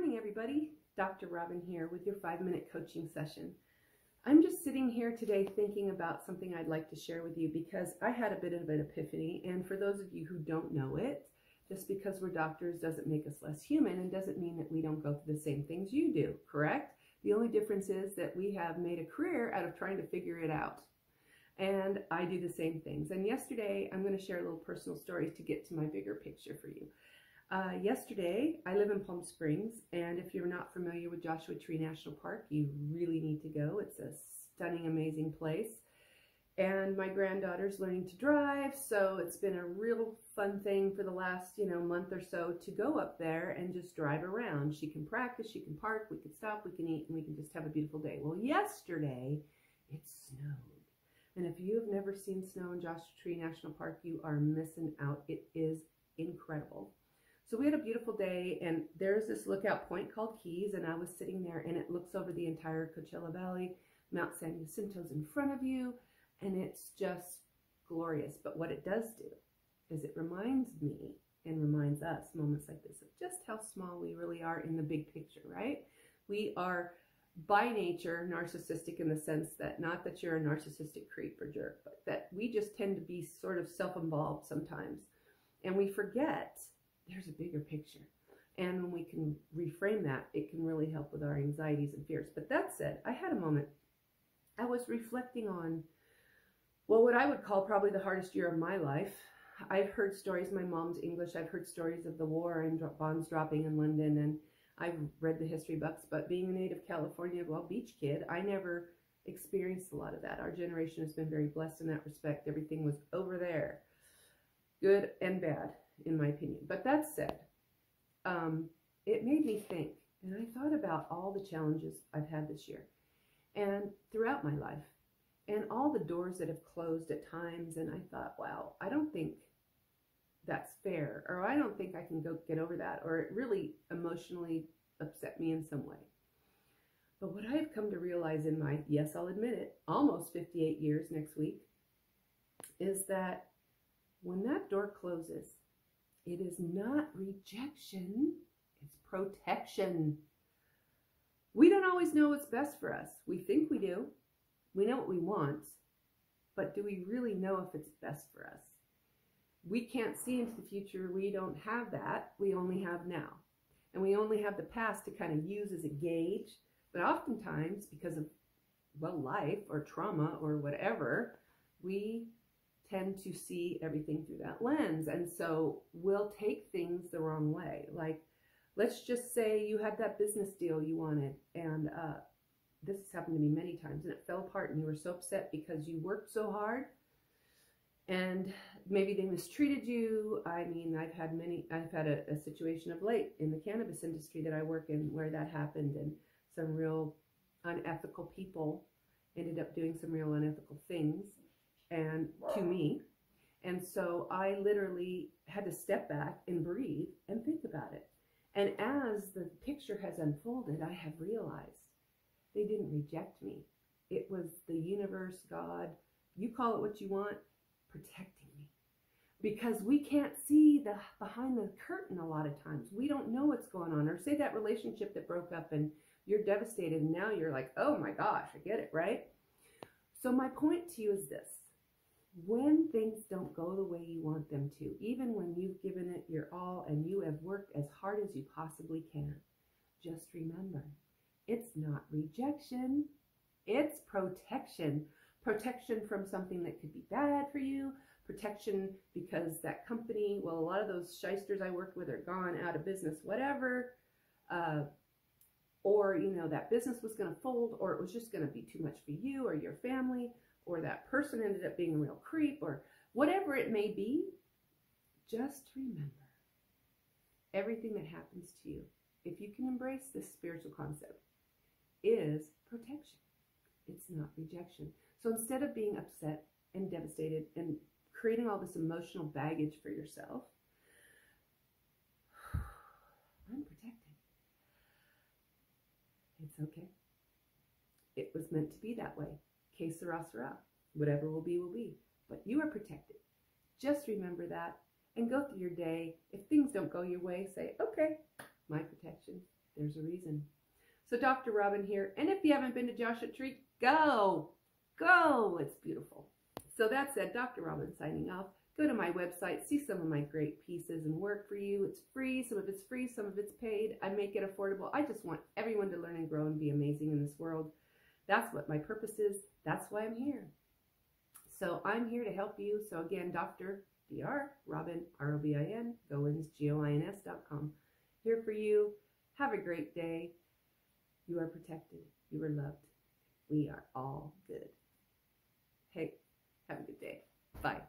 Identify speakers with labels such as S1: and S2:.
S1: morning, everybody. Dr. Robin here with your 5-minute coaching session. I'm just sitting here today thinking about something I'd like to share with you because I had a bit of an epiphany. And for those of you who don't know it, just because we're doctors doesn't make us less human and doesn't mean that we don't go through the same things you do, correct? The only difference is that we have made a career out of trying to figure it out. And I do the same things. And yesterday, I'm going to share a little personal story to get to my bigger picture for you. Yesterday, I live in Palm Springs, and if you're not familiar with Joshua Tree National Park, you really need to go. It's a stunning, amazing place. And my granddaughter's learning to drive, so it's been a real fun thing for the last, month or so to go up there and just drive around. She can practice, she can park, we can stop, we can eat, and we can just have a beautiful day. Well, yesterday, it snowed. And if you have never seen snow in Joshua Tree National Park, you are missing out. It is incredible. So we had a beautiful day, and there's this lookout point called Keys, and I was sitting there, and it looks over the entire Coachella Valley. Mount San Jacinto's in front of you, and it's just glorious. But what it does do is it reminds me and reminds us moments like this of just how small we really are in the big picture, right? We are by nature narcissistic in the sense that, not that you're a narcissistic creep or jerk, but that we just tend to be sort of self-involved sometimes, and we forget there's a bigger picture. And when we can reframe that, it can really help with our anxieties and fears. But that said, I had a moment. I was reflecting on, well, what I would call probably the hardest year of my life. I've heard stories, my mom's English, I've heard stories of the war and bombs dropping in London, and I've read the history books, but being a native California, beach kid, I never experienced a lot of that. Our generation has been very blessed in that respect. Everything was over there, good and bad, in my opinion. But that said, it made me think, and I thought about all the challenges I've had this year and throughout my life, and all the doors that have closed at times, and I thought, wow, I don't think that's fair, or I don't think I can get over that, or it really emotionally upset me in some way. But what I have come to realize in my, yes, I'll admit it, almost 58 years next week, is that when that door closes, it is not rejection, it's protection. We don't always know what's best for us. We think we do. We know what we want, but do we really know if it's best for us? We can't see into the future. We don't have that. We only have now. And we only have the past to kind of use as a gauge. But oftentimes, because of, well, life or trauma or whatever, we tend to see everything through that lens. And so we'll take things the wrong way. Like, let's just say you had that business deal you wanted, and this has happened to me many times, and it fell apart, and you were so upset because you worked so hard, and maybe they mistreated you. I mean, I've had a situation of late in the cannabis industry that I work in where that happened, and some real unethical people ended up doing some real unethical things and to me. And so I literally had to step back and breathe and think about it. And as the picture has unfolded, I have realized they didn't reject me. It was the universe, God, you call it what you want, protecting me. Because we can't see the behind the curtain a lot of times. We don't know what's going on. Or say that relationship that broke up and you're devastated, and now you're like, oh my gosh, I get it, right? So my point to you is this. When things don't go the way you want them to, even when you've given it your all and you have worked as hard as you possibly can, just remember, it's not rejection, it's protection. Protection from something that could be bad for you, protection because that company, well, a lot of those shysters I worked with are gone, out of business, whatever, or, that business was going to fold, or it was just going to be too much for you or your family, or that person ended up being a real creep, or whatever it may be. Just remember, everything that happens to you, if you can embrace this spiritual concept, is protection. It's not rejection. So instead of being upset and devastated and creating all this emotional baggage for yourself, I'm protected. It's okay. It was meant to be that way. Que sera, sera. Whatever will be, will be. But you are protected. Just remember that and go through your day. If things don't go your way, say, okay, my protection. There's a reason. So Dr. Robin here, and if you haven't been to Joshua Tree, go! Go! It's beautiful. So that said, Dr. Robin signing off. Go to my website, see some of my great pieces and work for you. It's free, some of it's free, some of it's paid. I make it affordable. I just want everyone to learn and grow and be amazing in this world. That's what my purpose is. That's why I'm here. So I'm here to help you. So again, Dr. Robin, R-O-B-I-N, Goins, Goins.com. Here for you. Have a great day. You are protected. You are loved. We are all good. Hey, have a good day. Bye.